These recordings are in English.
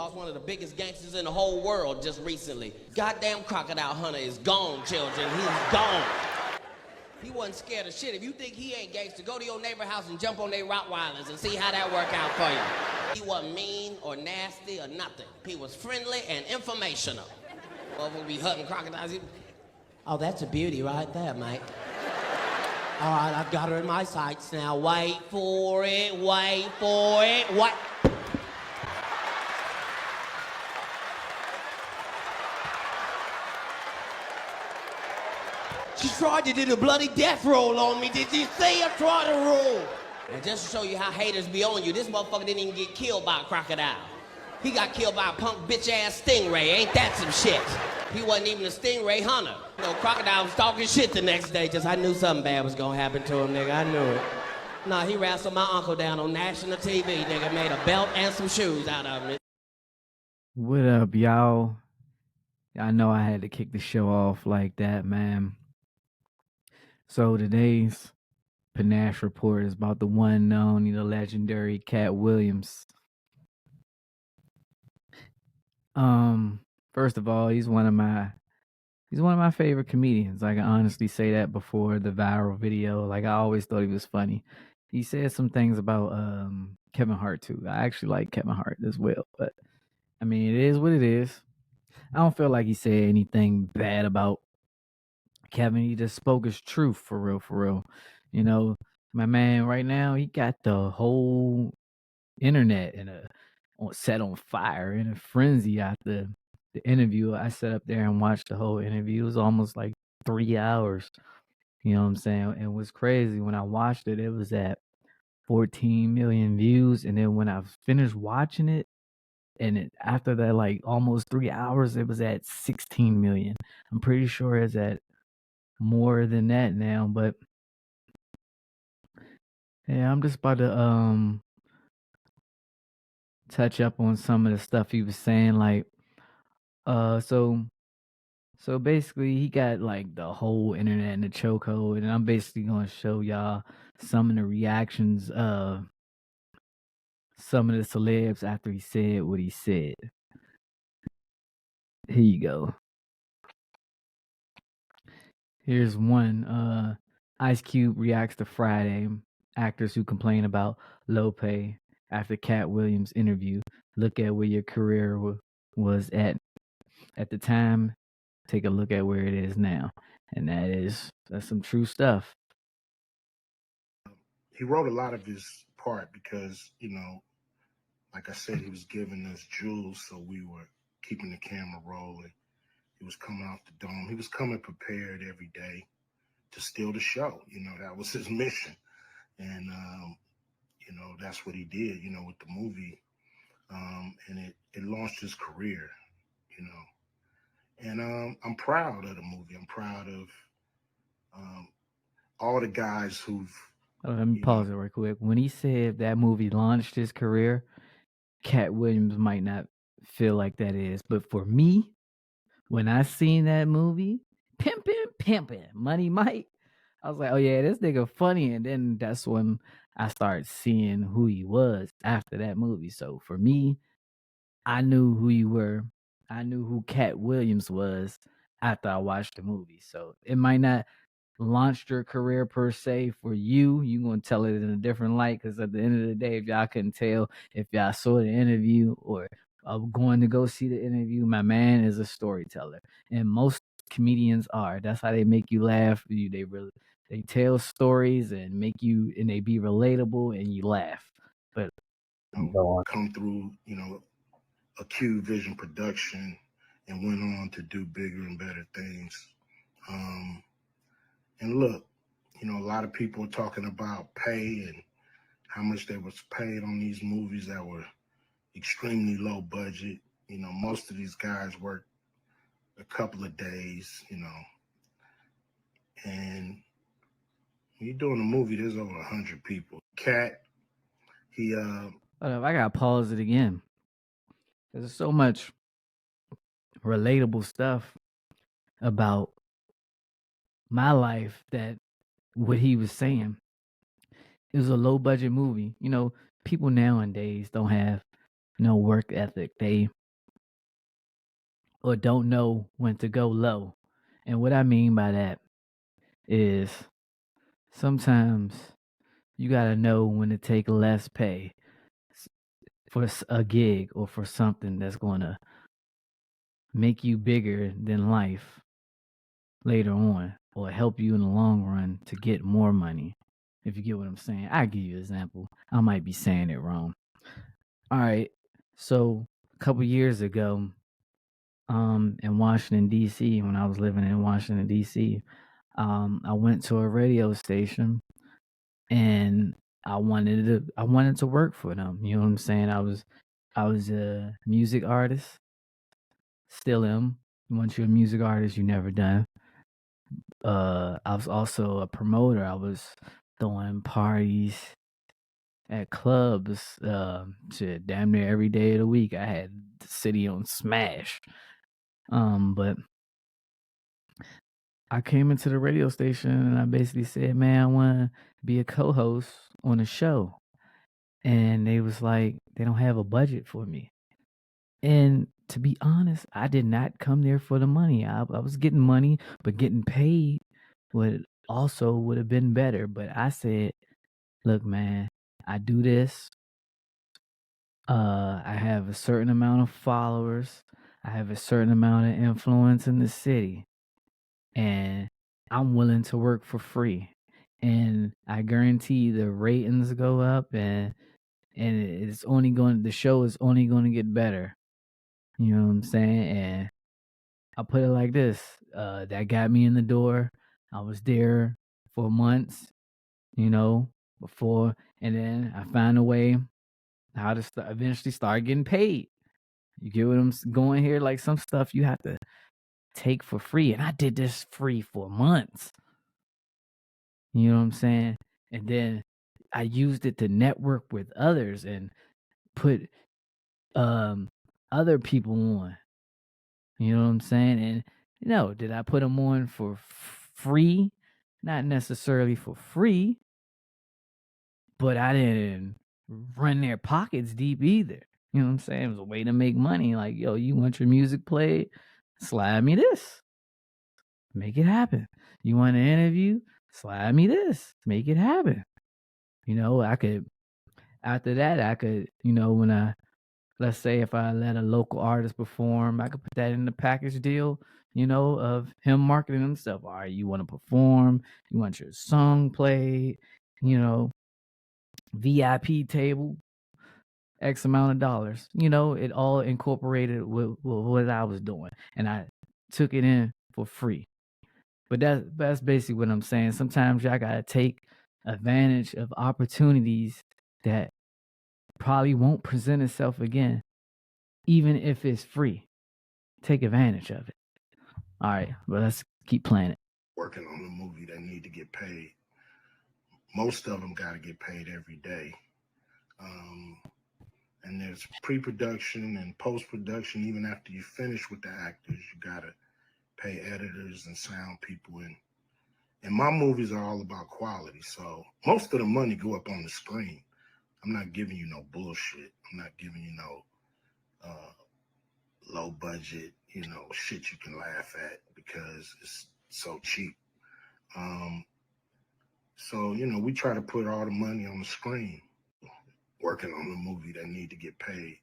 lost one of the biggest gangsters in the whole world just recently. Goddamn Crocodile Hunter is gone, children. He's gone. He wasn't scared of shit. If you think he ain't gangster, go to your neighbor house and jump on their Rottweilers and see how that work out for you. He wasn't mean or nasty or nothing. He was friendly and informational. Motherfucker be hunting crocodiles. Oh, that's a beauty right there, mate. All right, I've got her in my sights now. Wait for it, wait for it, what? She tried to do the bloody death roll on me. Did you see her try to roll? And just to show you how haters be on you, this motherfucker didn't even get killed by a crocodile. He got killed by a punk bitch-ass stingray. Ain't that some shit? He wasn't even a stingray hunter. You know, crocodile was talking shit the next day. Just I knew something bad was gonna happen to him, nigga. I knew it. Nah, he wrestled my uncle down on national TV, nigga. Made a belt and some shoes out of him. What up, y'all? I know I had to kick the show off like that, man. So today's Panache report is about the one known, legendary Katt Williams. First of all, he's one of my favorite comedians. I can honestly say that before the viral video. Like, I always thought he was funny. He said some things about Kevin Hart too. I actually like Kevin Hart as well, but I mean, it is what it is. I don't feel like he said anything bad about Kevin. He just spoke his truth, for real, for real. You know, my man right now, he got the whole internet set on fire, in a frenzy after the interview. I sat up there and watched the whole interview. It was almost like 3 hours. You know what I'm saying? And what's crazy, when I watched it, it was at 14 million views. And then when I finished watching it, after that, like almost 3 hours, it was at 16 million. I'm pretty sure it's at more than that now, but yeah, I'm just about to touch up on some of the stuff he was saying. Like, so basically, he got like the whole internet in the chokehold, and I'm basically gonna show y'all some of the reactions of some of the celebs after he said what he said. Here you go. Here's one. Ice Cube reacts to Friday. Actors who complain about low pay after Katt Williams interview. Look at where your career was at the time. Take a look at where it is now. And that's some true stuff. He wrote a lot of his part because, like I said, he was giving us jewels, so we were keeping the camera rolling. He was coming off the dome. He was coming prepared every day to steal the show. That was his mission. And, that's what he did, with the movie. And it launched his career, And I'm proud of the movie. I'm proud of all the guys who've... Let me pause it right quick. When he said that movie launched his career, Katt Williams might not feel like that is. But for me, when I seen that movie, pimpin', Money Mike, I was like, oh yeah, this nigga funny. And then that's when I started seeing who he was after that movie. So for me, I knew who you were. I knew who Katt Williams was after I watched the movie. So it might not launched your career per se for you. You're going to tell it in a different light, because at the end of the day, if y'all couldn't tell, if y'all saw the interview or going to go see the interview, my man is a storyteller, and most comedians are. That's how they make you laugh. They tell stories and make you, and they be relatable, and you laugh. But come through, a Q Vision production, and went on to do bigger and better things. And look, a lot of people are talking about pay and how much they was paid on these movies that were extremely low budget. Most of these guys work a couple of days, and when you're doing a movie, there's over 100 people. Katt, I gotta pause it again. There's so much relatable stuff about my life that what he was saying. It was a low budget movie. People nowadays don't have no work ethic. They or don't know when to go low. And what I mean by that is sometimes you got to know when to take less pay for a gig or for something that's going to make you bigger than life later on or help you in the long run to get more money. If you get what I'm saying, I'll give you an example. I might be saying it wrong. All right. So a couple years ago, in Washington, D.C., when I was living in Washington, D.C., I went to a radio station and I wanted to work for them. You know what I'm saying? I was a music artist, still am. Once you're a music artist, you never done. I was also a promoter. I was throwing parties at clubs, shit, damn near every day of the week. I had the city on smash. But I came into the radio station and I basically said, "Man, I want to be a co-host on a show." And they was like, they don't have a budget for me. And to be honest, I did not come there for the money. I was getting money, but getting paid would have been better. But I said, "Look, man, I do this. I have a certain amount of followers. I have a certain amount of influence in the city, and I'm willing to work for free. And I guarantee the ratings go up, and the show is only going to get better." You know what I'm saying? And I'll put it like this: that got me in the door. I was there for months, you know, before, and then I found a way how to eventually start getting paid. You get what I'm going here? Like some stuff you have to take for free, and I did this free for months. You know what I'm saying? And then I used it to network with others and put um other people on. You know what I'm saying? And did I put them on for free? Not necessarily for free, but I didn't run their pockets deep either. You know what I'm saying? It was a way to make money. Like, yo, you want your music played? Slide me this. Make it happen. You want an interview? Slide me this. Make it happen. After that, when let's say if I let a local artist perform, I could put that in the package deal, of him marketing himself. All right, you want to perform, you want your song played, you know, VIP table, X amount of dollars. It all incorporated with what I was doing. And I took it in for free. But that's basically what I'm saying. Sometimes y'all gotta take advantage of opportunities that probably won't present itself again, even if it's free. Take advantage of it. All right, but let's keep playing it. Working on a movie that need to get paid. Most of them got to get paid every day. And there's pre-production and post-production. Even after you finish with the actors, you got to pay editors and sound people. And my movies are all about quality. So most of the money go up on the screen. I'm not giving you no bullshit. I'm not giving you no low budget, shit you can laugh at because it's so cheap. So, we try to put all the money on the screen, working on a movie that need to get paid.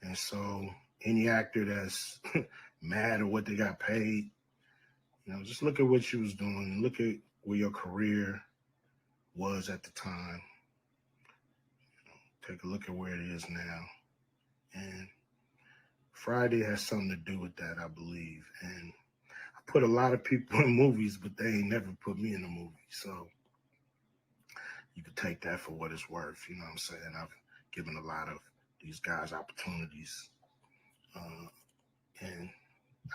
And so any actor that's mad at what they got paid, just look at what you was doing. Look at where your career was at the time. Take a look at where it is now. And Friday has something to do with that, I believe. And I put a lot of people in movies, but they ain't never put me in a movie. So you can take that for what it's worth. You know what I'm saying? I've given a lot of these guys opportunities. And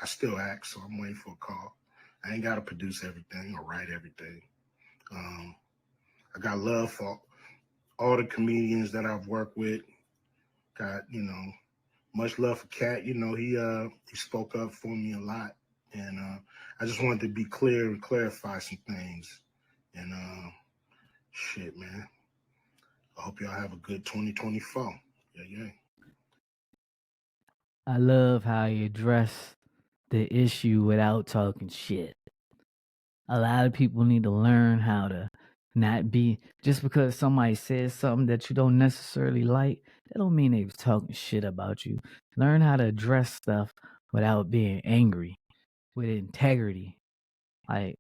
I still act, so I'm waiting for a call. I ain't got to produce everything or write everything. I got love for all the comedians that I've worked with. Got, much love for Katt. He spoke up for me a lot. And I just wanted to be clear and clarify some things. And shit, man. I hope y'all have a good 2024. Yeah. I love how he addressed the issue without talking shit. A lot of people need to learn how to not be just because somebody says something that you don't necessarily like, that don't mean they was talking shit about you. Learn how to address stuff without being angry, with integrity. Like,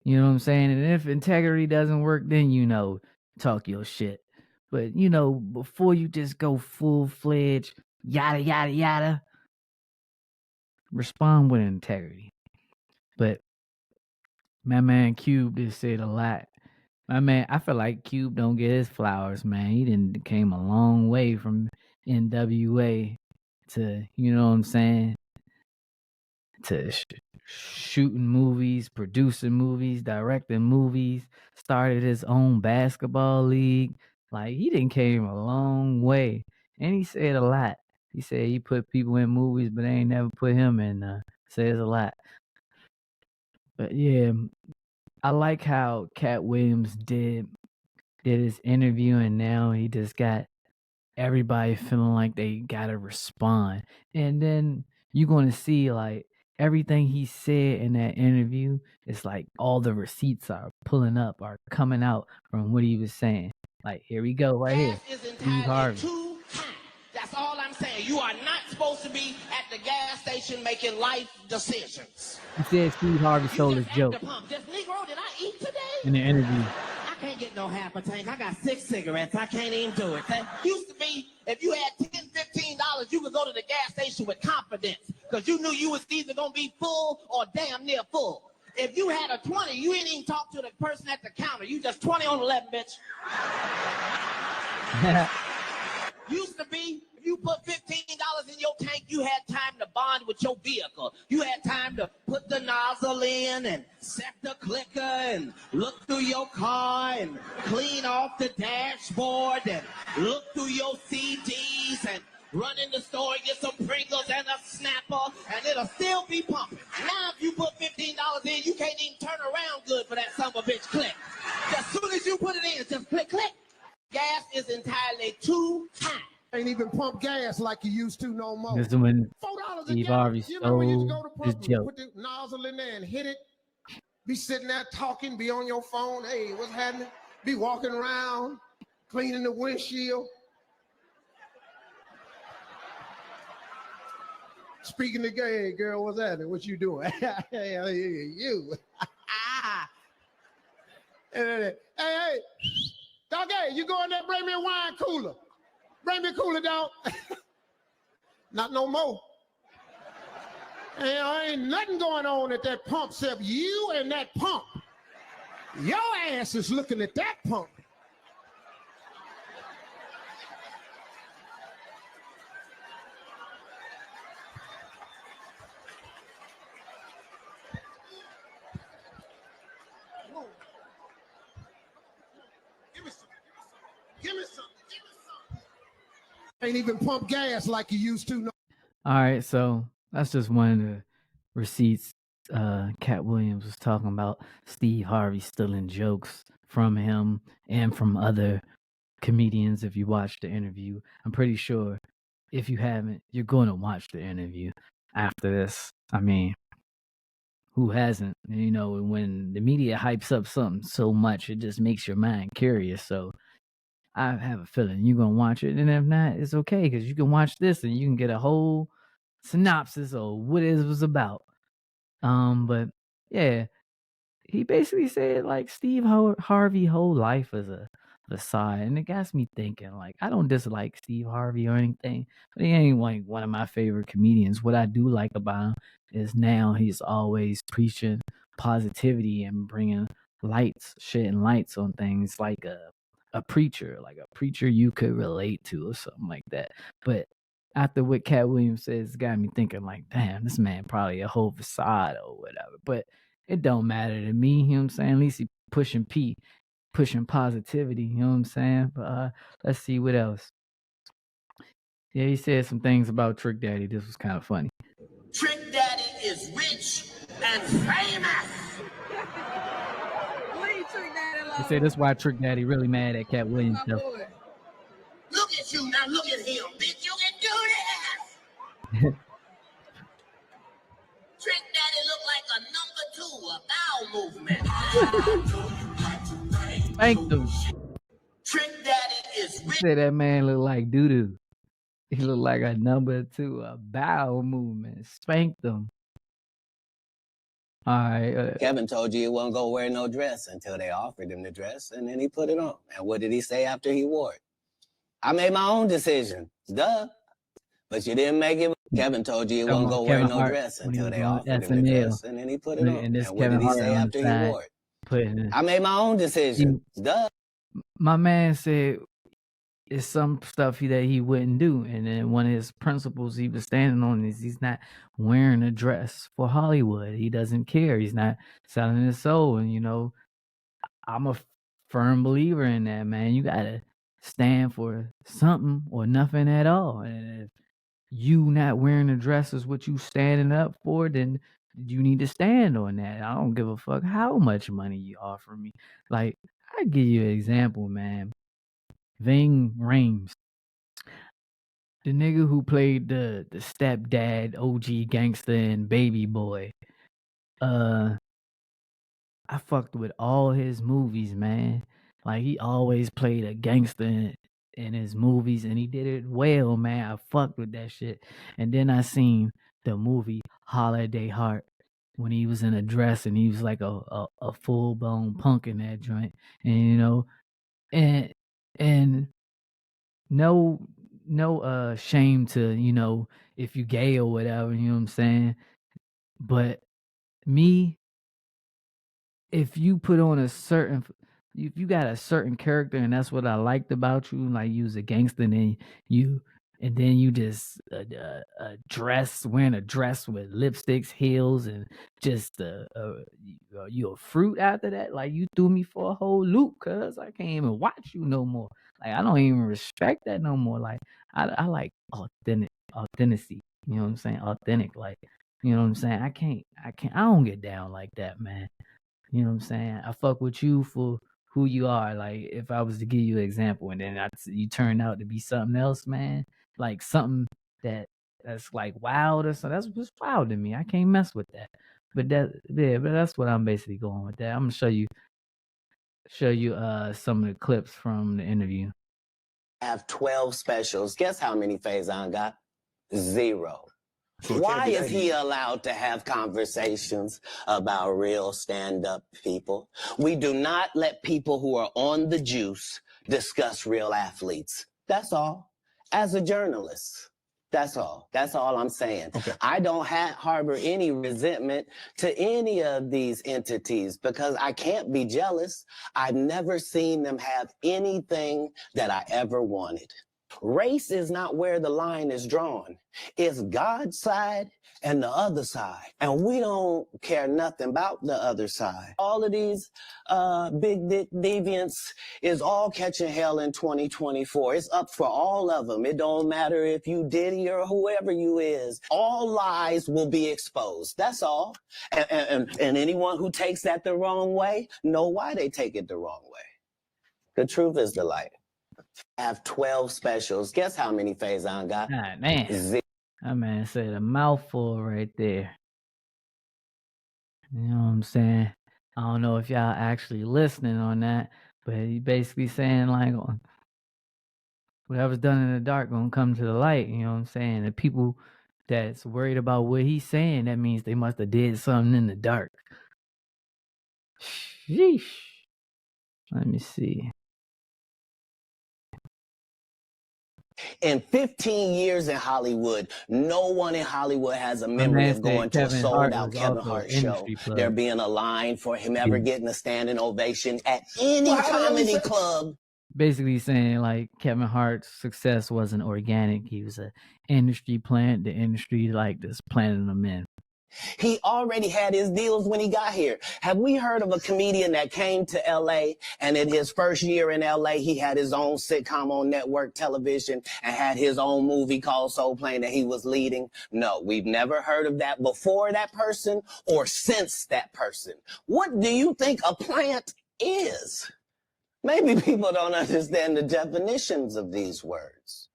you know what I'm saying? And if integrity doesn't work, then talk your shit. But before you just go full-fledged yada yada yada, respond with integrity. But my man Cube just said a lot. My man, I feel like Cube don't get his flowers, man. He didn't came a long way from NWA to, you know what I'm saying, to shooting movies, producing movies, directing movies, started his own basketball league. Like, he didn't came a long way. And he said a lot. He said he put people in movies, but they ain't never put him in. Says a lot. But yeah, I like how Katt Williams did his interview, and now he just got everybody feeling like they gotta respond. And then you're gonna see like everything he said in that interview, it's like all the receipts are pulling up, are coming out from what he was saying. Like, here we go, right here. Gas is Steve entirely Harvey. too high. That's all I'm saying. You are not supposed to be at the gas station making life decisions. He said Steve Harvey You stole just his at joke the pump. Just, Negro, did I eat today? in the interview. I can't get no half a tank. I got 6 cigarettes. I can't even do it. Used to be, if you had $10, $15, you could go to the gas station with confidence because you knew you was either going to be full or damn near full. If you had a 20, you ain't even talk to the person at the counter. You just 20 on 11, bitch. Used to be, if you put $15 in your tank, you had time to bond with your vehicle. You had time to put the nozzle in and set the clicker and look through your car and clean off the dashboard and look through your CDs and run in the store and get some Pringles and a Snapper, and it'll still be pumping. Now, if you put $15 in, you can't even turn around good for that son of a bitch click. As soon as you put it in, just click, click. Gas is entirely too high. Ain't even pump gas like you used to no more. This is when $4 a Steve gallon. Harvey You remember when you used to stole go to his pump, joke. put the nozzle in there and hit it, be sitting there talking, be on your phone, hey, what's happening? Be walking around, cleaning the windshield. Speaking to gay, hey, girl, what's happening? What you doing? Hey, you. Hey, dog, hey, you go in there, bring me a wine cooler. Bring me a cooler, dog. Not no more. Ain't nothing going on at that pump except you and that pump. Your ass is looking at that pump. Give me some. Ain't even pump gas like you used to. No. All right, so that's just one of the receipts Katt Williams was talking about. Steve Harvey stealing jokes from him and from other comedians. If you watch the interview, I'm pretty sure if you haven't, you're going to watch the interview after this. I mean, who hasn't? When the media hypes up something so much, it just makes your mind curious. So I have a feeling you're gonna watch it, and if not, it's okay because you can watch this and you can get a whole synopsis of what it was about. But yeah, he basically said like Steve Harvey whole life is a facade, and it got me thinking. Like, I don't dislike Steve Harvey or anything, but he ain't like one of my favorite comedians. What I do like about him is now he's always preaching positivity and bringing shedding lights on things like a preacher, you could relate to or something like that. But after what Katt Williams says, it got me thinking like, damn, this man probably a whole facade or whatever. But it don't matter to me, you know what I'm saying? At least he pushing positivity, you know what I'm saying? But let's see what else. Yeah, he said some things about Trick Daddy. This was kind of funny. Trick Daddy is rich and famous. He said that's why Trick Daddy really mad at Katt Williams. Look at you, now look at him. Bitch, you can do this. movement. Spanked him. Trick Daddy is rich. Said that man look like doo doo. He looked like a number 2, a bowel movement. Spanked him. All right. Kevin told you he wasn't going to wear no dress until they offered him the dress, and then he put it on. And what did he say after he wore it? I made my own decision. Duh. But you didn't make it. Kevin told you he wasn't going to wear no dress until they offered him the dress, and then he put it on. And what did he say after he wore it? I made my own decision. Duh. My man said it's some stuff that he wouldn't do. And then one of his principles he was standing on is he's not wearing a dress for Hollywood. He doesn't care. He's not selling his soul. And, you know, I'm a firm believer in that, man. You got to stand for something or nothing at all. And if you not wearing a dress is what you standing up for, then you need to stand on that. I don't give a fuck how much money you offer me. Like, I give you an example, man. Ving Rhames, the nigga who played the stepdad, OG gangster in Baby Boy. I fucked with all his movies, man. Like, he always played a gangster in his movies, and he did it well, man. I fucked with that shit. And then I seen the movie Holiday Heart when he was in a dress and he was like a full blown punk in that joint, and you know, and no shame to, you know, if you gay or whatever, you know what I'm saying? But me, if you put on if you got a certain character and that's what I liked about you, like you was a gangster and then you just wearing a dress with lipsticks, heels, and just you a fruit after that. Like, you threw me for a whole loop, cuz I can't even watch you no more. Like, I don't even respect that no more. Like, I like authenticity. You know what I'm saying? Authentic. Like, you know what I'm saying? I don't get down like that, man. You know what I'm saying? I fuck with you for who you are. Like, if I was to give you an example and then you turn out to be something else, man, like something that's like wild or something, that's just wild to me. I can't mess with that. But that's what I'm basically going with that. I'm gonna show you some of the clips from the interview. I have 12 specials. Guess how many Faison got? 0. So it Why can't be is that he easy. allowed to have conversations about real stand-up people? We do not let people who are on the juice discuss real athletes. That's all. As a journalist, that's all. That's all I'm saying. Okay. I don't harbor any resentment to any of these entities because I can't be jealous. I've never seen them have anything that I ever wanted. Race is not where the line is drawn. It's God's side and the other side. And we don't care nothing about the other side. All of these big dick deviants is all catching hell in 2024. It's up for all of them. It don't matter if you Diddy or whoever you is. All lies will be exposed. That's all. And anyone who takes that the wrong way, know why they take it the wrong way. The truth is the light. I have 12 specials. Guess how many Faison got? God, man. 0. That man said a mouthful right there. You know what I'm saying? I don't know if y'all actually listening on that, but he basically saying like whatever's done in the dark gonna come to the light. You know what I'm saying? The people that's worried about what he's saying, that means they must have did something in the dark. Sheesh. Let me see. In 15 years in Hollywood, no one in Hollywood has a memory of going to a sold-out Kevin Hart show. There being a line for him ever getting a standing ovation at any comedy club. Basically saying like Kevin Hart's success wasn't organic. He was an industry plant. The industry like just planting him in. He already had his deals when he got here. Have we heard of a comedian that came to LA and in his first year in LA, he had his own sitcom on network television and had his own movie called Soul Plane that he was leading? No, we've never heard of that before that person or since that person. What do you think a plant is? Maybe people don't understand the definitions of these words.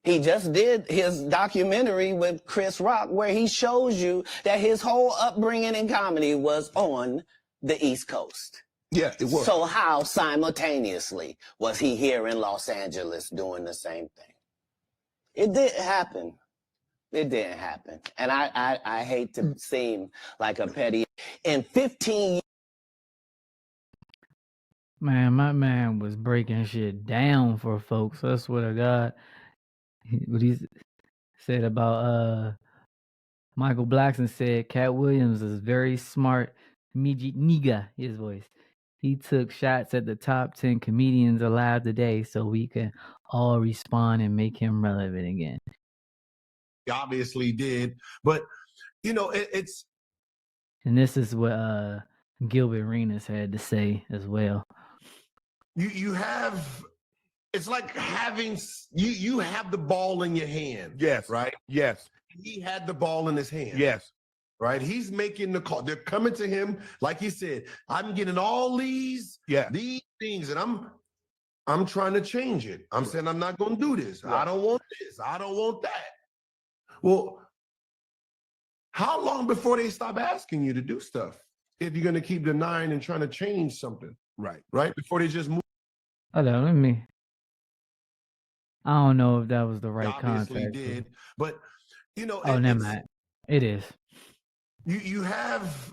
He just did his documentary with Chris Rock where he shows you that his whole upbringing in comedy was on the East Coast. Yeah, it was. So how simultaneously was he here in Los Angeles doing the same thing? It didn't happen. It didn't happen. And I hate to seem like a petty. In 15 years. Man, my man was breaking shit down for folks. I swear to God. What he said about Michael Blackson said Cat Williams is very smart. Nigga, his voice. He took shots at the top 10 comedians alive today so we can all respond and make him relevant again. He obviously did. But, you know, it's. And this is what Gilbert Arenas had to say as well. You have. It's like having. You have the ball in your hand. Yes. Right? Yes. He had the ball in his hand. Yes. Right? He's making the call. They're coming to him, like he said, I'm getting all these things, and I'm trying to change it. I'm saying I'm not going to do this. I don't want this. I don't want that. Well, how long before they stop asking you to do stuff if you're going to keep denying and trying to change something? Right. Right? Before they just move. Hold on, let me. I don't know if that was the right Obviously context. did, but you know. Oh, never mind. It is. You have.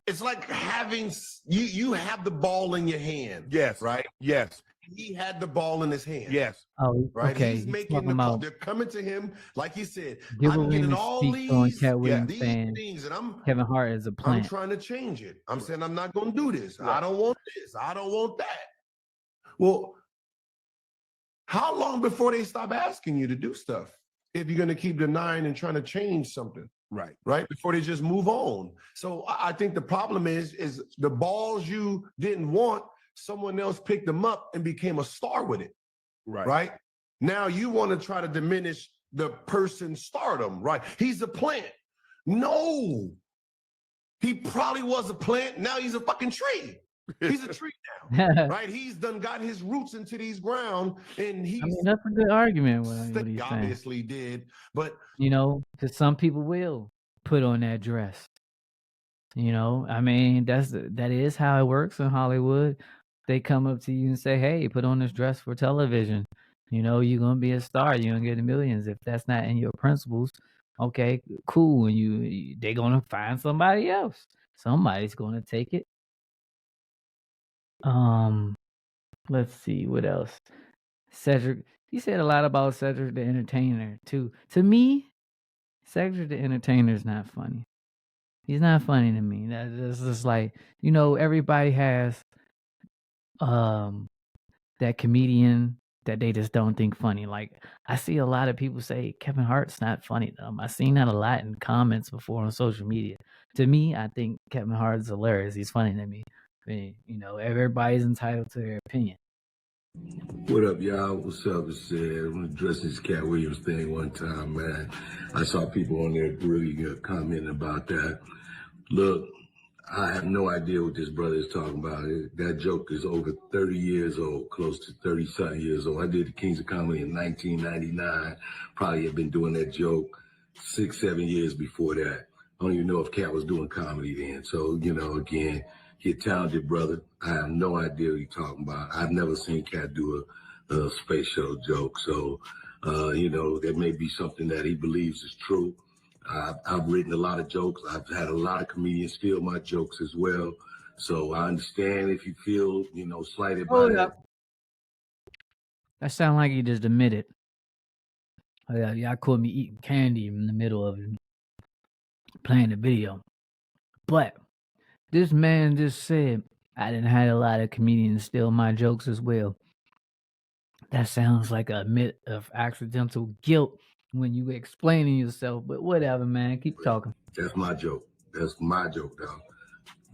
It's like having. You have the ball in your hand. Yes. Right. Yes. He had the ball in his hand. Yes. Oh, right. Okay. He's making the call. They're coming to him, like he said. Gilbert I'm getting Arenas all speaks on these Cat Williams saying things, and Kevin Hart is a I'm plant. trying to change it. I'm saying I'm not going to do this. I don't want this. I don't want that. Well, how long before they stop asking you to do stuff if you're going to keep denying and trying to change something? Right. Right? Before they just move on. So I think the problem is the balls you didn't want, someone else picked them up and became a star with it. Right. Right? Now you want to try to diminish the person's stardom, right? He's a plant. No. He probably was a plant. Now he's a fucking tree. He's a tree now. Right? He's done got his roots into these ground, and he's. I mean, that's a good argument. What he's saying. Obviously did, but you know, because some people will put on that dress. You know, I mean, that is how it works in Hollywood. They come up to you and say, "Hey, put on this dress for television. You know, you're gonna be a star. You're gonna get the millions." If that's not in your principles, okay, cool. And they're gonna find somebody else. Somebody's gonna take it. Let's see what else. Cedric, he said a lot about Cedric the Entertainer too. To me, Cedric the Entertainer is not funny. He's not funny to me. That's just like, you know, everybody has that comedian that they just don't think funny. Like, I see a lot of people say Kevin Hart's not funny to them. I've seen that a lot in comments before on social media. To me, I think Kevin Hart's hilarious. He's funny to me. I mean, you know, everybody's entitled to their opinion. What up, y'all? What's up? It's I'm addressing this Cat Williams thing one time, man. I saw people on there really commenting about that. Look, I have no idea what this brother is talking about. That joke is over 30 years old, close to 30-something years old. I did the Kings of Comedy in 1999. Probably have been doing that joke 6-7 years before that. I don't even know if Cat was doing comedy then. So, you know, again, you're a talented brother. I have no idea what you're talking about. I've never seen Cat do a space shuttle joke. So, you know, that may be something that he believes is true. I've written a lot of jokes. I've had a lot of comedians steal my jokes as well. So I understand if you feel, you know, slighted by that. That sounds like he just admitted. Oh, yeah, y'all caught me eating candy in the middle of playing the video. But this man just said, I didn't have a lot of comedians steal my jokes as well. That sounds like a admit of accidental guilt when you explaining yourself, but whatever, man. Keep talking. That's my joke. That's my joke, dog.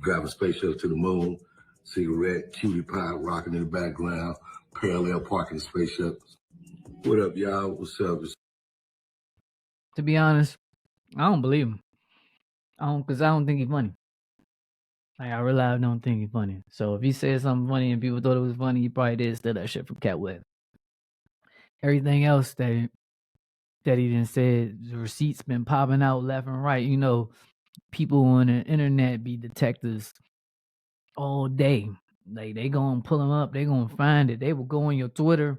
Drive a space shuttle to the moon, cigarette, cutie pie rocking in the background, parallel parking space shuttles. What up, y'all? What's up? To be honest, I don't believe him. Because I don't think he's funny. Like, I really don't think he's funny. So if he said something funny and people thought it was funny, he probably did steal that shit from Cat Williams. Everything else that that he done said the receipts been popping out left and right. You know, people on the internet be detectives all day. Like they gonna pull them up, they gonna find it. They will go on your Twitter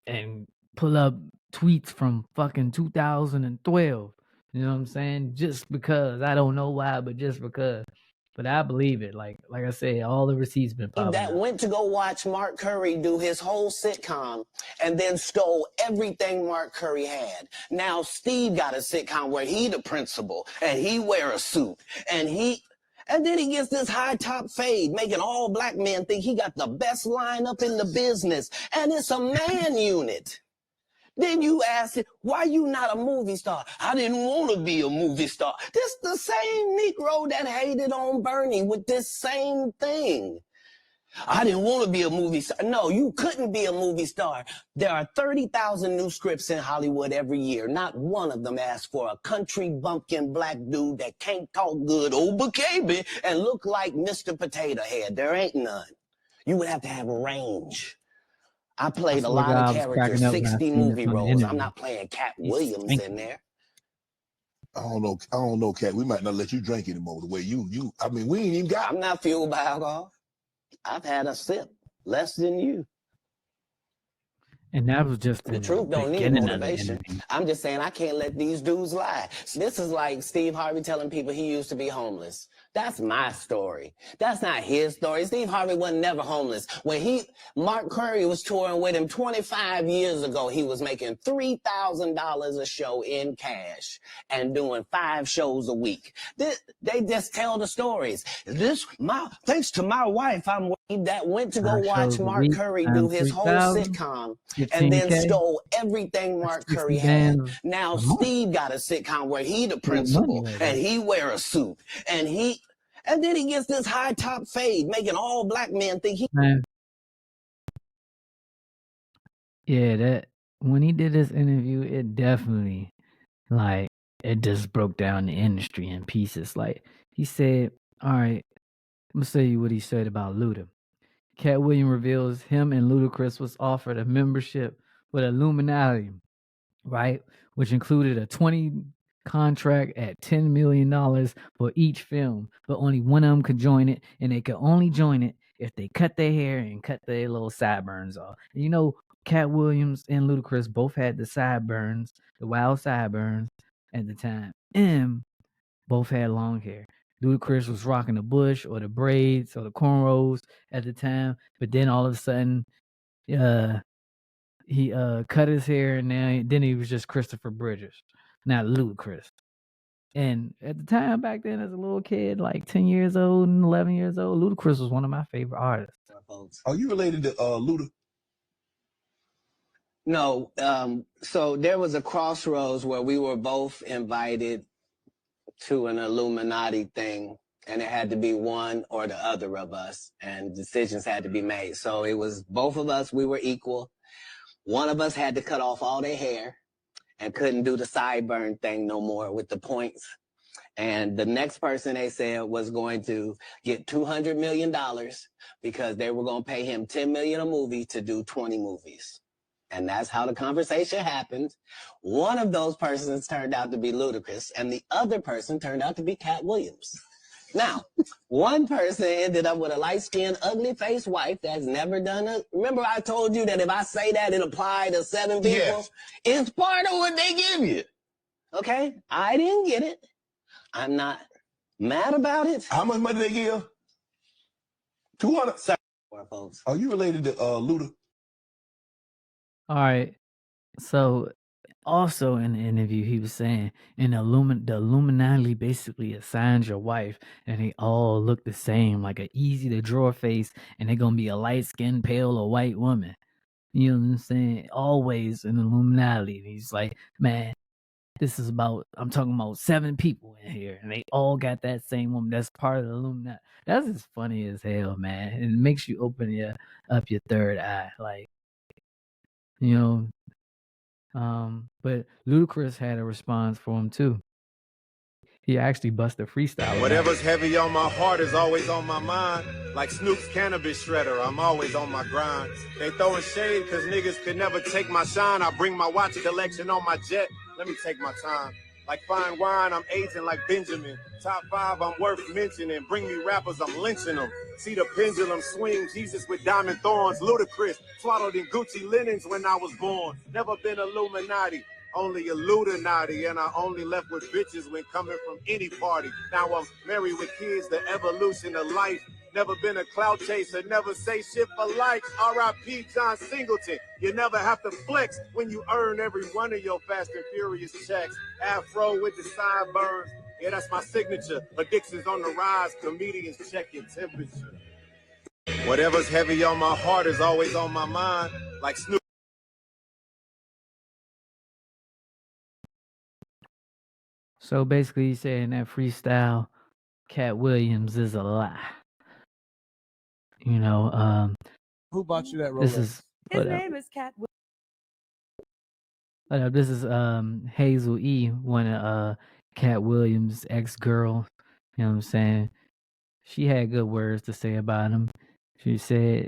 and pull up tweets from fucking 2012. You know what I'm saying? Just because. I don't know why, but just because. But I believe it. Like I said, all the receipts been popping that out. went to go watch Mark Curry do his whole sitcom and then stole everything Mark Curry had. Now Steve got a sitcom where he the principal and he wear a suit and then he gets this high top fade, making all black men think he got the best lineup in the business. And it's a man unit. Then you ask it, why you not a movie star? I didn't want to be a movie star. This the same Negro that hated on Bernie with this same thing. I didn't want to be a movie star. No, you couldn't be a movie star. There are 30,000 new scripts in Hollywood every year. Not one of them asks for a country bumpkin black dude that can't talk good old baby and look like Mr. Potato Head. There ain't none. You would have to have range. I played a swear to lot of God, I was characters, cracking up when I 60 seen this movie on the roles. I'm interview. not playing Katt He's Williams stinking. in there. I don't know, Katt. We might not let you drink anymore the way you. I mean, we ain't even got. I'm not fueled by alcohol. I've had a sip, less than you. And that was just The in the truth don't need beginning of the motivation. interview. I'm just saying I can't let these dudes lie. This is like Steve Harvey telling people he used to be homeless. That's my story. That's not his story. Steve Harvey wasn't never homeless. When Mark Curry was touring with him 25 years ago, he was making $3,000 a show in cash and doing 5 shows a week. They just tell the stories. Thanks to my wife, that went to go 5 watch shows a Mark week Curry do times his whole 3,000, sitcom and then 15K. stole everything That's Mark 60 Curry had. bands Now a month. Steve got a sitcom where he the Big money principal right and there. he wear a suit and then he gets this high top fade, making all black men think he. Man. Yeah, that when he did this interview, it definitely like it just broke down the industry in pieces. Like he said, all right, I'm gonna tell you what he said about Luda. Katt Williams reveals him and Ludacris was offered a membership with Illuminati, right? Which included a 20 contract at $10 million for each film, but only one of them could join it, and they could only join it if they cut their hair and cut their little sideburns off. And you know, Katt Williams and Ludacris both had the sideburns, the wild sideburns at the time, and both had long hair. Ludacris was rocking the bush or the braids or the cornrows at the time, but then all of a sudden, he cut his hair and then he was just Christopher Bridges, not Ludacris. And at the time back then, as a little kid, like 10 years old and 11 years old, Ludacris was one of my favorite artists. Are you related to Luda? No, so there was a crossroads where we were both invited to an Illuminati thing, and it had to be one or the other of us, and decisions had to be made. So it was both of us, we were equal. One of us had to cut off all their hair and couldn't do the sideburn thing no more with the points. And the next person they said was going to get $200 million because they were going to pay him $10 million a movie to do 20 movies. And that's how the conversation happened. One of those persons turned out to be Ludacris, and the other person turned out to be Katt Williams. Now, one person ended up with a light-skinned, ugly-faced wife that's never done it. Remember I told you that if I say that, it applied to 7 people? Yes. It's part of what they give you. Okay? I didn't get it. I'm not mad about it. How much money they give? 200. Folks. Are you related to Luda? All right. So also in the interview, he was saying the Illuminati basically assigns your wife, and they all look the same, like an easy to draw face, and they're gonna be a light skinned, pale, or white woman. You know what I'm saying? Always an Illuminati. And he's like, man, I'm talking about 7 people in here, and they all got that same woman. That's part of the Illuminati. That's just funny as hell, man. And it makes you open up your third eye, like, you know. But Ludacris had a response for him too. He actually busted freestyle. on that. Whatever's heavy on my heart is always on my mind. Like Snoop's cannabis shredder, I'm always on my grind. They throwing shade cause niggas could never take my shine. I bring my watch collection on my jet. Let me take my time. Like fine wine, I'm aging like Benjamin. Top 5, I'm worth mentioning. Bring me rappers, I'm lynching them. See the pendulum swing, Jesus with diamond thorns. Ludacris, swaddled in Gucci linens when I was born. Never been Illuminati. Only a Illuminati, and I only left with bitches when coming from any party. Now I'm married with kids, the evolution of life. Never been a clout chaser, never say shit for likes. R.I.P. John Singleton. You never have to flex when you earn every one of your Fast and Furious checks. Afro with the sideburns. Yeah, that's my signature. Addictions on the rise, comedians checking temperature. Whatever's heavy on my heart is always on my mind. Like Snoop. So basically, he's saying that freestyle, Cat Williams is a lie. You know, Who bought you that Rolex? this is His name is Katt. this is Hazel E, one of Cat Williams' ex-girl. You know what I'm saying? She had good words to say about him. She said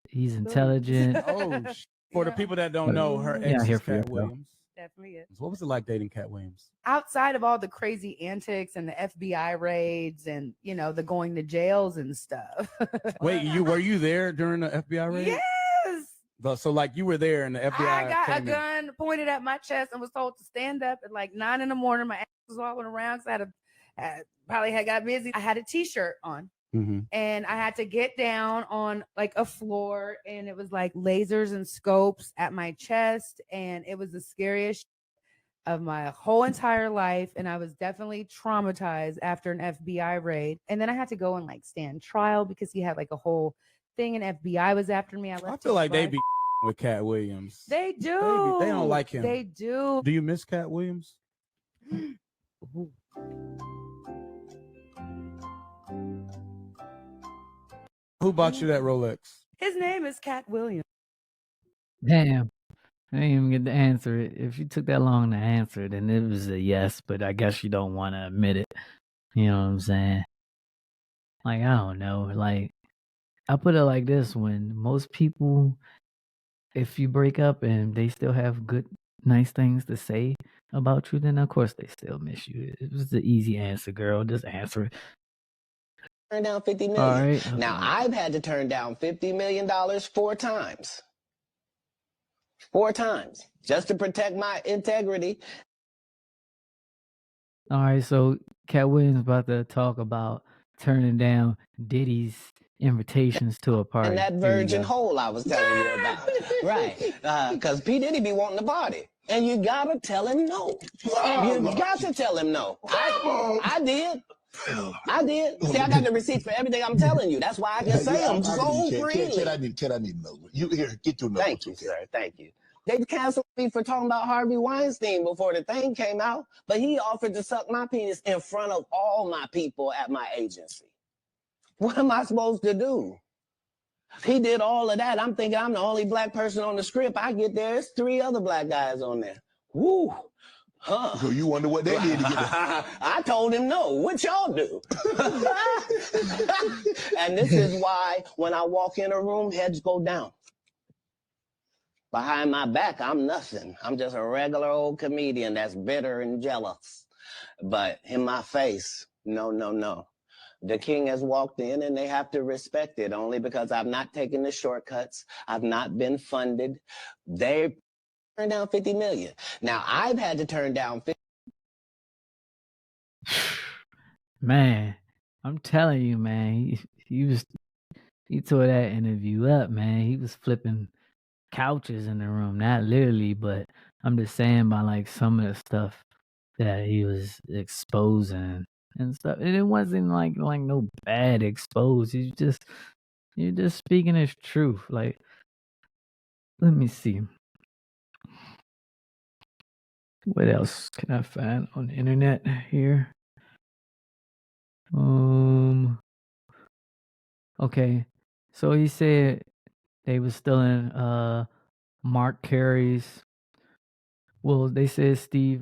he's intelligent. Oh, for the people that don't know, her Yeah, ex here is for you, Katt bro. Williams. Definitely is. What was it like dating Katt Williams? Outside of all the crazy antics and the FBI raids and, you know, the going to jails and stuff. Wait, were you there during the FBI raid? Yes. So like you were there and the FBI I got a came in. gun pointed at my chest and was told to stand up at like 9 in the morning. My ass was walking around because probably had got busy. I had a t-shirt on. Mm-hmm. And I had to get down on like a floor and it was like lasers and scopes at my chest. And it was the scariest of my whole entire life. And I was definitely traumatized after an FBI raid. And then I had to go and like stand trial because he had like a whole thing and FBI was after me. I feel like they be with Katt Williams. They do. They don't like him. They do. Do you miss Katt Williams? Who bought you that Rolex? His name is Katt Williams. Damn. I didn't even get to answer it. If you took that long to answer it, then it was a yes, but I guess you don't want to admit it. You know what I'm saying? Like, I don't know. Like, I put it like this: when most people, if you break up and they still have good, nice things to say about you, then of course they still miss you. It was the easy answer, girl. Just answer it. Turn down $50 million. All right. Now, I've had to turn down $50 million 4 times. 4 times. Just to protect my integrity. All right, so Cat Williams about to talk about turning down Diddy's invitations to a party. And that virgin hole I was telling you about. Right. Because P. Diddy be wanting to party. And you gotta tell him no. You got to tell him no. I did. I did. See, I got the receipts for everything I'm telling you. That's why I can say them so freely. Cat, I need to know. You here, get your number. Thank you, sir. Thank you. They canceled me for talking about Harvey Weinstein before the thing came out, but he offered to suck my penis in front of all my people at my agency. What am I supposed to do? He did all of that. I'm thinking I'm the only black person on the script. I get there, it's 3 other black guys on there. Woo. Huh. So you wonder what they did to get I told him no. What y'all do? And this is why when I walk in a room, heads go down. Behind my back, I'm nothing. I'm just a regular old comedian that's bitter and jealous. But in my face, no, no, no. The king has walked in and they have to respect it only because I've not taken the shortcuts. I've not been funded. They turned down 50 million. Now, I've had to turn down 50. Man, I'm telling you, man, he tore that interview up, man. He was flipping couches in the room, not literally, but I'm just saying by like some of the stuff that he was exposing and stuff. And it wasn't like no bad expose. You're just speaking his truth. Like, let me see. What else can I find on the internet here? Okay. So he said they was stealing Mark Carey's. Well, they said he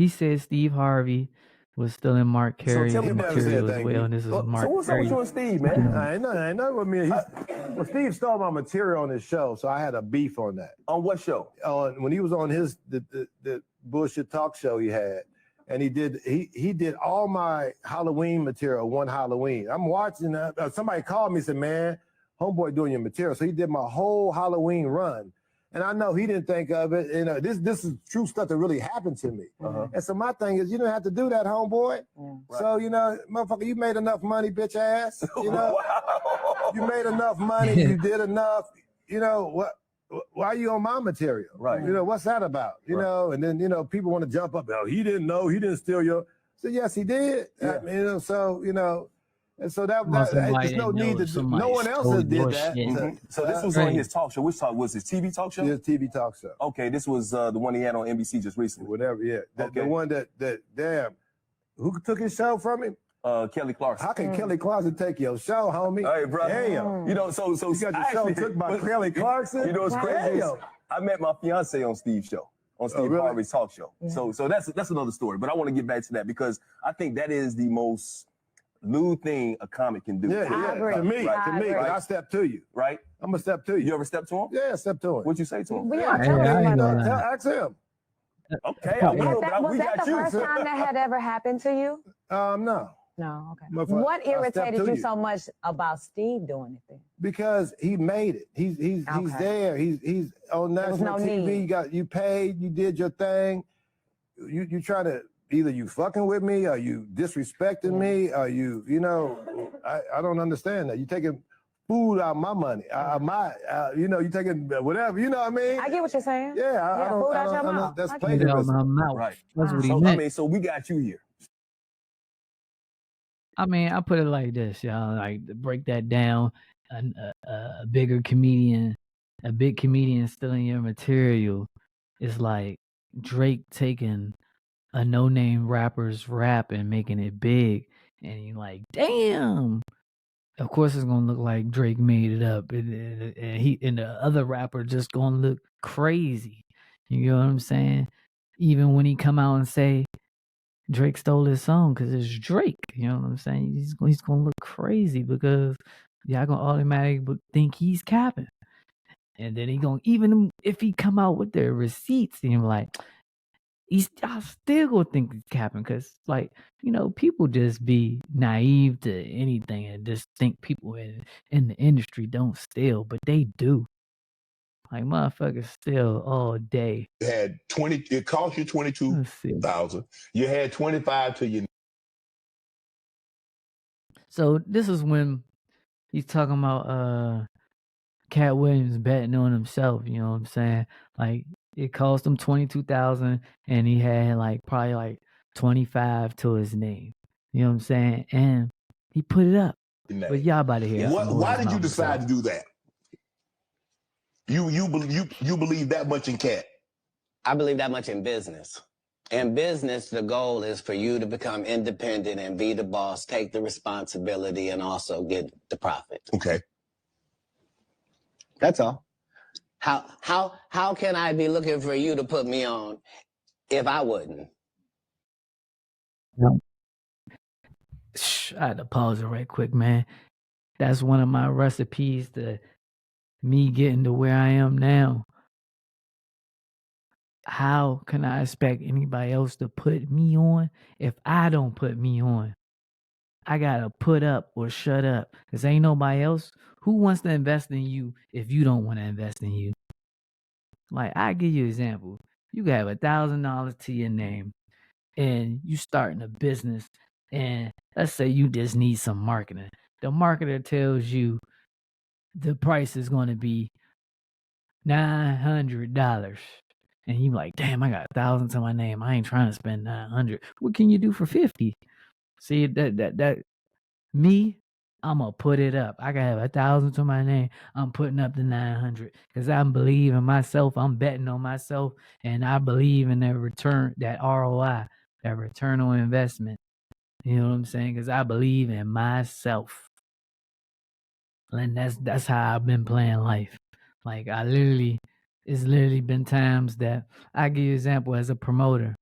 said Steve Harvey was still in Mark So Carey's tell me about this material as thing, well, B. and this is So Mark what's up with Carey. you and Steve, man? Ain't nothing with me. Well, Steve stole my material on his show, so I had a beef on that. On what show? When he was on his the bullshit talk show he had, and he did all my Halloween material one Halloween. I'm watching. Somebody called me and said, "Man, homeboy doing your material." So he did my whole Halloween run. And I know he didn't think of it. You know, this is true stuff that really happened to me. And so my thing is, you didn't have to do that, homeboy. Right. So, you know, motherfucker, you made enough money, bitch ass. You know, you made enough money. You did enough. You know, why are you on my material? Right. You know, what's that about? You know, and then, you know, people want to jump up. Oh, he didn't know. He didn't steal your. So, yes, he did. Yeah. I mean, you know, so, you know, and so that Somebody there's no that need knows to. No somebody one else stole has did your that. shit. So this was on his talk show. Which talk was his TV talk show? His TV talk show. Okay, this was the one he had on NBC just recently. Whatever, yeah. The one that damn, who took his show from him? Kelly Clarkson. How can Kelly Clarkson take your show, homie? Hey, bro. Damn. You know, so You got your show took by Kelly Clarkson? You know what's crazy? Damn. I met my fiance on Steve's show, on Steve really? Harvey's talk show. So that's another story. But I want to get back to that because I think that is the most lewd thing a comic can do. Yeah. To me, I step to you. Right? I'm gonna step to you. You ever step to him? Yeah, step to him. What'd you say to him? We Hey, are I ain't gonna lie. Ask him. Okay, I will, but Was we that got the you. first time that had ever happened to you? No. No, okay. Motherfucker, What I step irritated to you so much about Steve doing it then? Because he made it. He's there. He's on There was national no TV. need. You paid. You did your thing. You try to either you fucking with me or you disrespecting me or you know I don't understand that. You taking food out of my money, you know, you taking whatever. You know what I mean? I get what you're saying. Yeah, I don't. food out I your don't mouth. that's I get Take it out plagiarism. my mouth. Right. That's what he So meant. I mean, so we got you here. I mean, I put it like this, y'all. Like to break that down, a big comedian stealing your material is like Drake taking a no-name rapper's rap and making it big, and you're like, damn. Of course, it's gonna look like Drake made it up, and the other rapper just gonna look crazy. You know what I'm saying? Even when he come out and say Drake stole his song because it's Drake. You know what I'm saying? He's gonna look crazy because y'all gonna automatically think he's capping, and then he gonna, even if he come out with the receipts, and you're like, I still gonna think he's capping because, like, you know, people just be naive to anything and just think people in the industry don't steal, but they do. Like, motherfuckers steal all day. You had 20. It cost you 22,000. You had 25 to your. So this is when he's talking about Katt Williams betting on himself. You know what I'm saying? Like, it cost him 22,000, and he had like probably like 25 to his name. You know what I'm saying? And he put it up. But y'all about to hear. Why did you decide to do that? You believe that much in Katt? I believe that much in business. In business, the goal is for you to become independent and be the boss, take the responsibility, and also get the profit. Okay. That's all. How can I be looking for you to put me on if I wouldn't? I had to pause it right quick, man. That's one of my recipes to me getting to where I am now. How can I expect anybody else to put me on if I don't put me on? I gotta put up or shut up. Cause ain't nobody else who wants to invest in you if you don't want to invest in you. Like, I give you an example. You have $1,000 to your name and you starting a business, and let's say you just need some marketing. The marketer tells you the price is going to be $900. And you like, damn, I got 1,000 to my name. I ain't trying to spend 900. What can you do for 50? See, that me, I'm gonna put it up. I gotta have 1,000 to my name. I'm putting up the 900 because I believe in myself. I'm betting on myself, and I believe in that return, that ROI, that return on investment. You know what I'm saying? Because I believe in myself, and that's how I've been playing life. Like, it's literally been times that I give you an example as a promoter.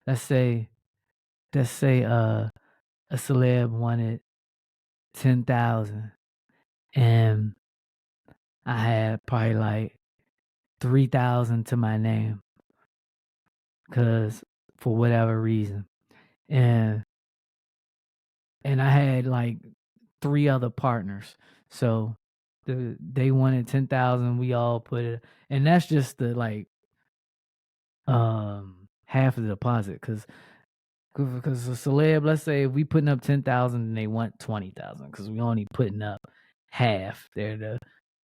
let's say a celeb wanted 10,000 and I had probably like 3,000 to my name because for whatever reason. And I had like 3 other partners. So they wanted 10,000, we all put it, and that's just the like half of the deposit because a celeb, let's say if we putting up 10,000 and they want 20,000 because we only putting up half. They're the,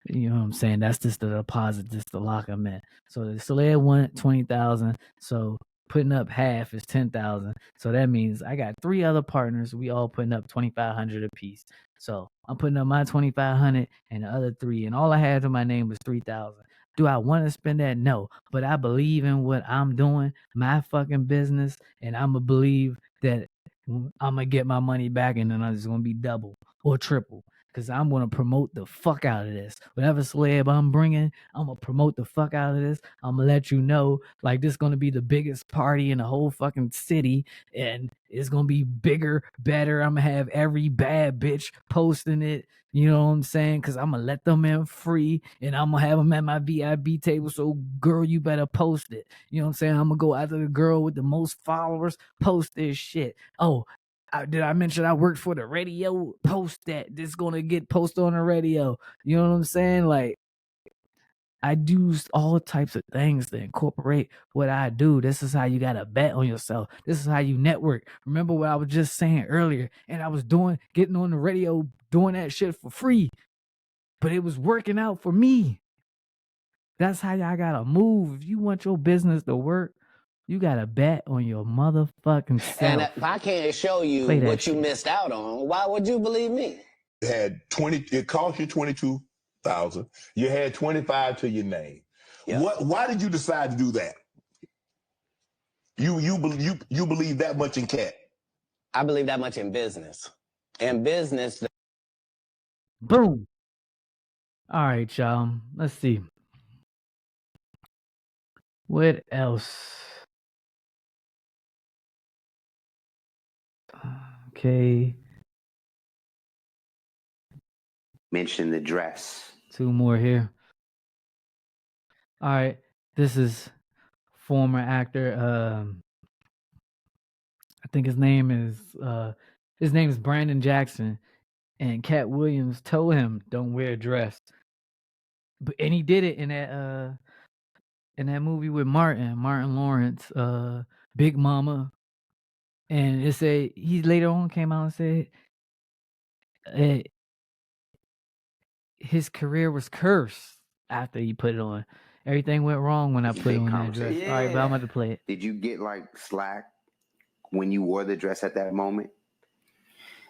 you know what I'm saying? That's just the deposit, just to lock them in. So the celeb want 20,000. So putting up half is 10,000. So that means I got 3 other partners. We all putting up 2,500 apiece. So I'm putting up my 2,500 and the other 3, and all I had to my name was 3,000. Do I want to spend that? No, but I believe in what I'm doing, my fucking business, and I'm gonna believe that I'm gonna get my money back, and then it's gonna be double or triple. Cause I'm gonna promote the fuck out of this. Whatever celeb I'm bringing, I'm gonna promote the fuck out of this. I'm gonna let you know, like, this is gonna be the biggest party in the whole fucking city, and it's gonna be bigger, better. I'm gonna have every bad bitch posting it. You know what I'm saying? Cause I'm gonna let them in free, and I'm gonna have them at my VIP table. So, girl, you better post it. You know what I'm saying? I'm gonna go after the girl with the most followers. Post this shit. Oh, did I mention I worked for the radio? Post that. This gonna get posted on the radio. You know what I'm saying? Like, I do all types of things to incorporate what I do. This is how you gotta bet on yourself. This is how you network. Remember what I was just saying earlier, and I was getting on the radio, doing that shit for free, but it was working out for me. That's how y'all gotta move. If you want your business to work, you gotta bet on your motherfucking self. And if I can't show you Play that what you shit. missed out on, why would you believe me? It cost you 22,000. You had 25 to your name. Yeah. Why did you decide to do that? You believe that much in Katt? I believe that much in business. In business, Boom. All right, y'all. Let's see. What else? Okay. Mention the dress. 2 more here. All right. This is former actor. I think his name is Brandon Jackson, and Katt Williams told him don't wear a dress. And he did it in that movie with Martin Lawrence, Big Mama. And it said he later on came out and said his career was cursed after he put it on. Everything went wrong when I put Big on that conversation. dress. All right, but I'm about to play it. Did you get like slack when you wore the dress at that moment?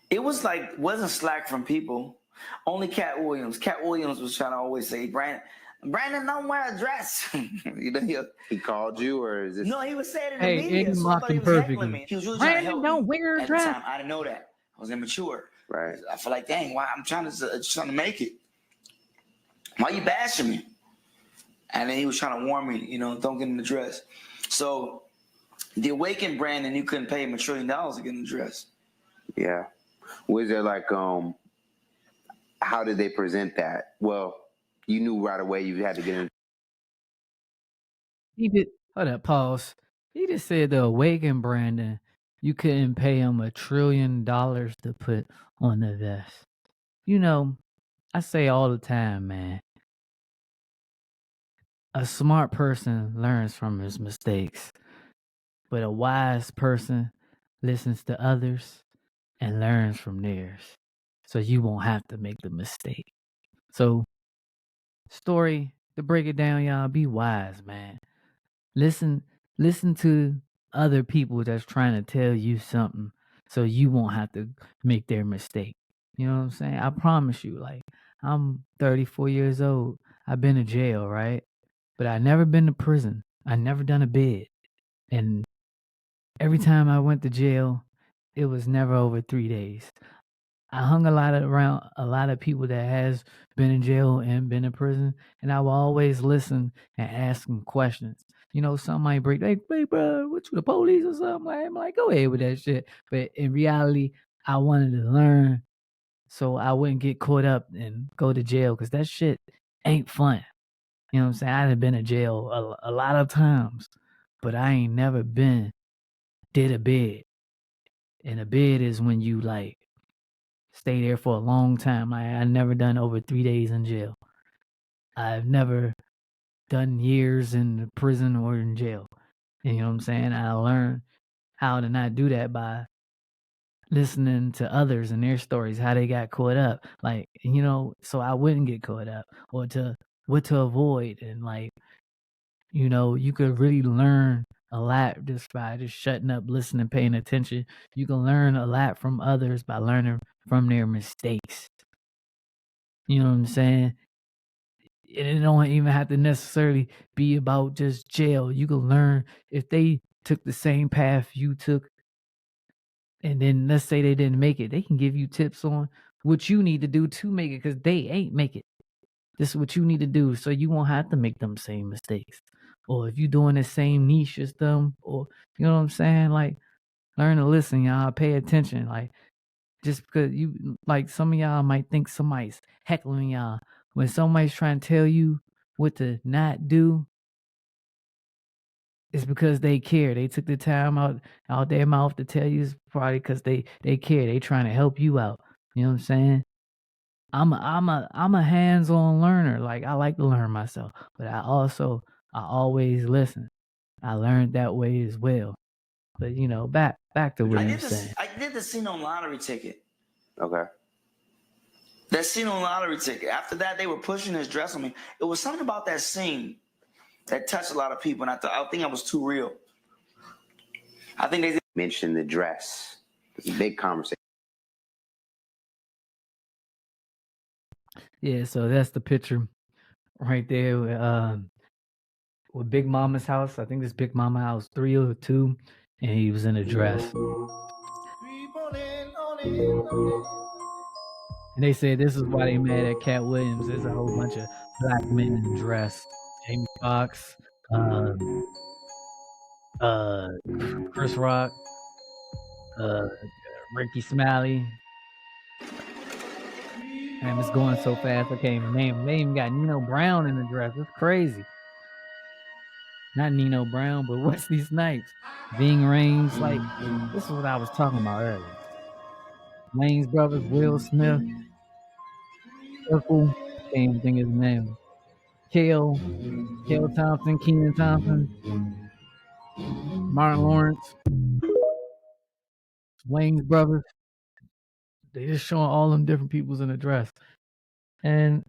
It was like, wasn't slack from people. Only Katt Williams. Katt Williams was trying to always say, Brandon, don't wear a dress. You know, he called you, or is this? No, he was saying it in Hey, the media. and he So I mocked thought he him was heckling perfectly. me. He was really trying to Brandon, help don't me. wear a At dress. the time, I didn't know that. I was immature. Right. I feel like, dang, why I'm trying to make it. Why you bashing me? And then he was trying to warn me, don't get in the dress. So the awakened Brandon, you couldn't pay him $1 trillion to get in the dress. Yeah. Was there like how did they present that? Well, you knew right away you had to get in. He did. Hold up, pause. He just said the awakened Brandon, you couldn't pay him $1 trillion to put on the vest. You know, I say all the time, man. A smart person learns from his mistakes, but a wise person listens to others and learns from theirs. So you won't have to make the mistake. So, story, to break it down, y'all, be wise, man. Listen to other people that's trying to tell you something so you won't have to make their mistake. You know what I'm saying? I promise you, like, I'm 34 years old. I've been to jail, right? But I never been to prison. I never done a bid. And every time I went to jail, it was never over 3 days. I hung around a lot of people that has been in jail and been in prison, and I will always listen and ask them questions. You know, some might break, like, hey, bro, what you the police or something? I'm like, go ahead with that shit. But in reality, I wanted to learn so I wouldn't get caught up and go to jail because that shit ain't fun. You know what I'm saying? I done been in jail a lot of times, but I ain't never did a bid. And a bid is when you like stay there for a long time. I never done over 3 days in jail. I've never done years in prison or in jail. You know what I'm saying? I learned how to not do that by listening to others and their stories, how they got caught up. Like, you know, so I wouldn't get caught up or what to avoid. And like, you know, you could really learn a lot just by just shutting up, listening, paying attention. You can learn a lot from others by learning from their mistakes. You know what I'm saying? And it don't even have to necessarily be about just jail. You can learn if they took the same path you took, and then let's say they didn't make it, they can give you tips on what you need to do to make it because they ain't make it. This is what you need to do so you won't have to make them same mistakes. Or if you're doing the same niche as them, or you know what I'm saying? Like, learn to listen, y'all. Pay attention. Like, just because you, like, some of y'all might think somebody's heckling y'all. When somebody's trying to tell you what to not do, it's because they care. They took the time out their mouth to tell you. It's probably because they care. They trying to help you out. You know what I'm saying? I'm a hands-on learner. Like, I like to learn myself, but I always listen. I learned that way as well. But you know, back to what you're saying. I did the scene on lottery ticket. Okay. That scene on lottery ticket. After that, they were pushing his dress on me. It was something about that scene that touched a lot of people, and I think I was too real. I think they mentioned the dress. It's a big conversation. Yeah, so that's the picture right there with Big Mama's house. I think this Big Mama house 302, and he was in a dress. And they said this is why they mad at Katt Williams. There's a whole bunch of black men in dress. Jamie Foxx, Chris Rock, Ricky Smiley. And it's going so fast I can't even name them. They even got Nino Brown in the dress. It's crazy. Not Nino Brown, but Wesley Snipes. Ving Rhames. Like, this is what I was talking about earlier. Wayne's brothers, Will Smith, Urkel, can't even think of his name. Kale Thompson, Keenan Thompson, Martin Lawrence, Wayne's brothers. They just showing all them different peoples in the dress. And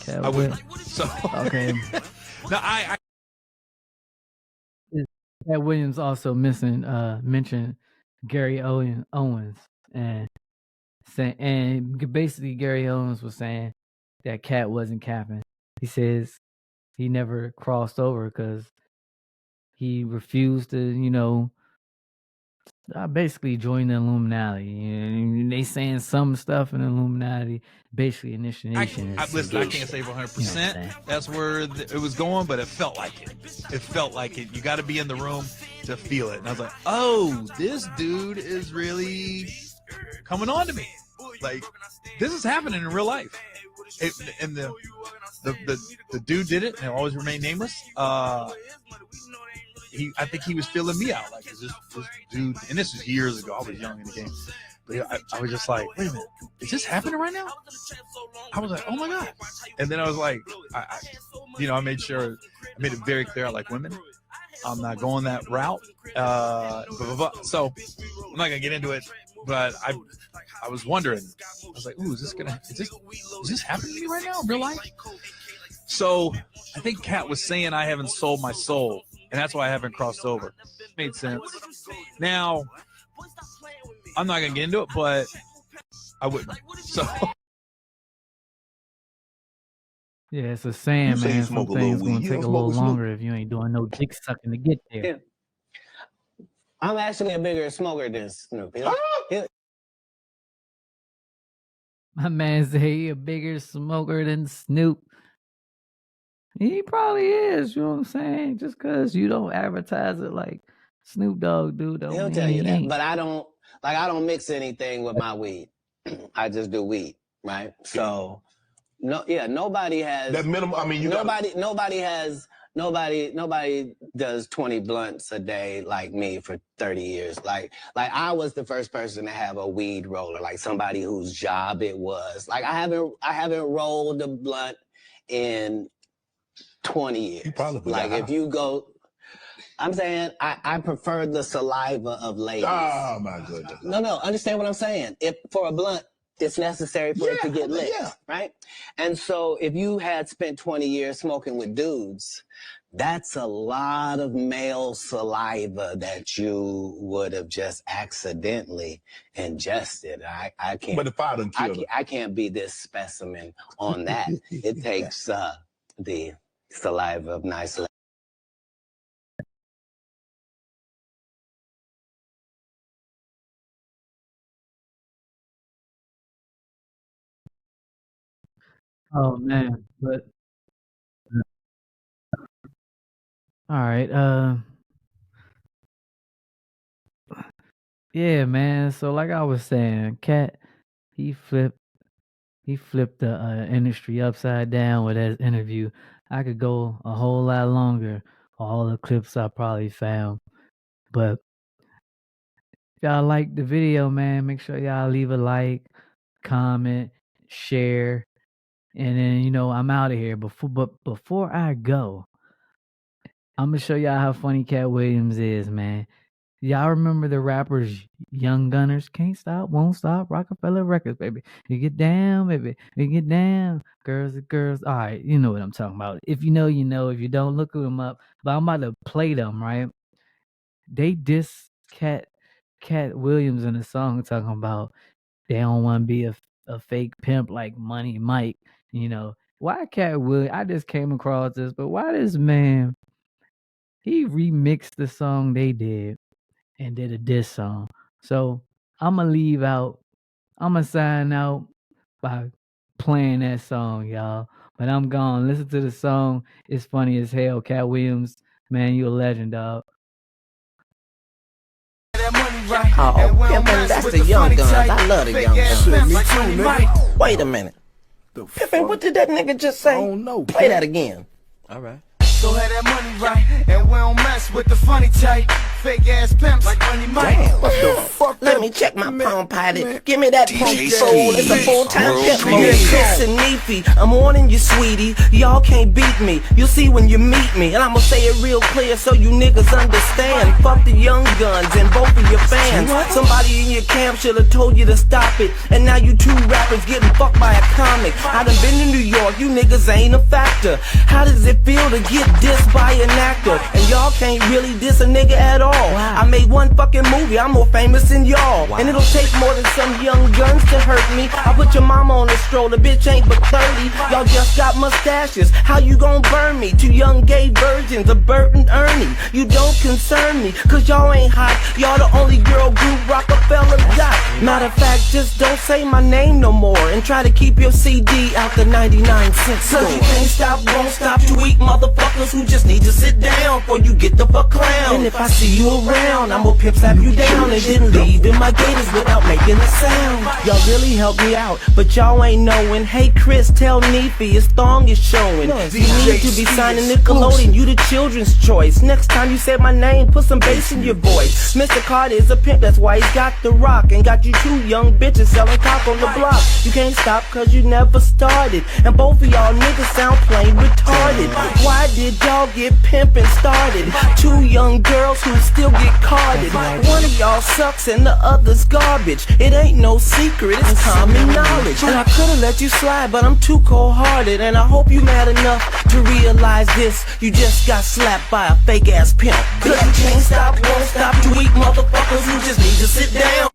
I would. So okay. No, I Katt Williams also mentioned Gary Owens and basically Gary Owens was saying that Katt wasn't capping. He says he never crossed over because he refused to, you know, basically join the Illuminati. And they saying some stuff in the Illuminati, basically initiation. Listen, I can't say 100%. That's where it was going, but it felt like it. It felt like it. You got to be in the room to feel it. And I was like, oh, this dude is really coming on to me. Like, this is happening in real life. And the dude did it, and it always remained nameless. I think he was feeling me out. Like, is this dude, and this was years ago. I was young in the game. But I was just like, wait a minute, is this happening right now? I was like, oh my God. And then I was like, I made sure, I made it very clear I like women. I'm not going that route. So I'm not gonna get into it, but I was wondering, I was like, ooh, is this happening to me right now in real life? So I think Katt was saying I haven't sold my soul, and that's why I haven't crossed over. Made sense. Now, I'm not going to get into it, but I wouldn't. So. Yeah, it's a saying, man. Some things going to take a little longer if you ain't doing no dick sucking to get there. Yeah. I'm actually a bigger smoker than Snoop. You know? My man say he a bigger smoker than Snoop. He probably is, you know what I'm saying? Just because you don't advertise it like Snoop Dogg do, don't He'll mean tell you he that. ain't. But I don't mix anything with my weed. I just do weed, right? So nobody has That minimum. I mean, nobody does 20 blunts a day like me for 30 years. Like I was the first person to have a weed roller, like somebody whose job it was. Like I haven't rolled a blunt in 20 years. You probably like if you go, I'm saying I prefer the saliva of ladies. Oh my goodness. No, understand what I'm saying. If for a blunt, it's necessary for it to get lit, right? And so if you had spent 20 years smoking with dudes, that's a lot of male saliva that you would have just accidentally ingested. I can't. But if I done killed her. I can't be this specimen on that. It takes the saliva of nice ladies. Oh man, but all right, yeah, man. So like I was saying, Katt, he flipped the industry upside down with that interview. I could go a whole lot longer, all the clips I probably found. But if y'all like the video, man, make sure y'all leave a like, comment, share, and then I'm out of here. Before I go, I'm gonna show y'all how funny Katt Williams is, man. Y'all remember the rappers Young Gunners? Can't stop, won't stop, Rockefeller Records, baby. You get down, baby. You get down. Girls are girls. All right, you know what I'm talking about. If you know, you know. If you don't, look them up. But I'm about to play them, right? They diss Katt Williams in a song talking about they don't want to be a fake pimp like Money Mike. Why Katt Williams? I just came across this, but why this man, he remixed the song they did and did a diss song. So I'm going to sign out by playing that song, y'all. But I'm gone. Listen to the song. It's funny as hell. Katt Williams, man, you a legend, dog. Oh, pimpin', that's the Young Guns. I love the Young Guns. Shit, me too, nigga. Wait a minute. Pimpin', what did that nigga just say? I don't know. Play that again. All right. So have that money right, and we don't mess with the funny type. Fake ass pimps like Money Mike. Damn, what the fuck? Let me check my palm pilot. Give me that pump soul. It's a full-time pimp mode. Chris and Neefy, I'm warning you, sweetie. Y'all can't beat me. You'll see when you meet me. And I'ma say it real clear so you niggas understand. Fuck the Young Guns and both of your fans. Somebody in your camp should've told you to stop it. And now you two rappers getting fucked by a comic. I done been to New York, you niggas ain't a factor. How does it feel to get dissed by an actor? And y'all can't really diss a nigga at all. Wow. I made one fucking movie, I'm more famous than y'all. Wow. And it'll take more than some Young Guns to hurt me. I put your mama on a stroller, bitch ain't but 30. Y'all just got mustaches, how you gon' burn me? Two young gay virgins of Bert and Ernie. You don't concern me, cause y'all ain't hot. Y'all the only girl group Rockefeller got. Matter of fact, just don't say my name no more. And try to keep your CD out the 99-cent store. Cause you can't stop, won't stop, you weak motherfuckers who just need to sit down before you get the fuck clown. And if I see you around, I'ma pimp slap you down and then leave in my gators without making a sound. Y'all really helped me out, but y'all ain't knowing. Hey Chris, tell Neefy his thong is showing. You need to be signing Nickelodeon, you the children's choice. Next time you say my name, put some bass in your voice. Mr. Carter is a pimp, that's why he's got the rock. And got you two young bitches selling cock on the block. You can't stop cause you never started. And both of y'all niggas sound plain retarded. Why did y'all get pimpin' started? Two young girls who still get carded. One of y'all sucks and the other's garbage. It ain't no secret, it's common knowledge. And I could've let you slide, but I'm too cold-hearted. And I hope you mad enough to realize this. You just got slapped by a fake-ass pimp. Cause you can't stop, won't stop, you weak motherfuckers who just need to sit down.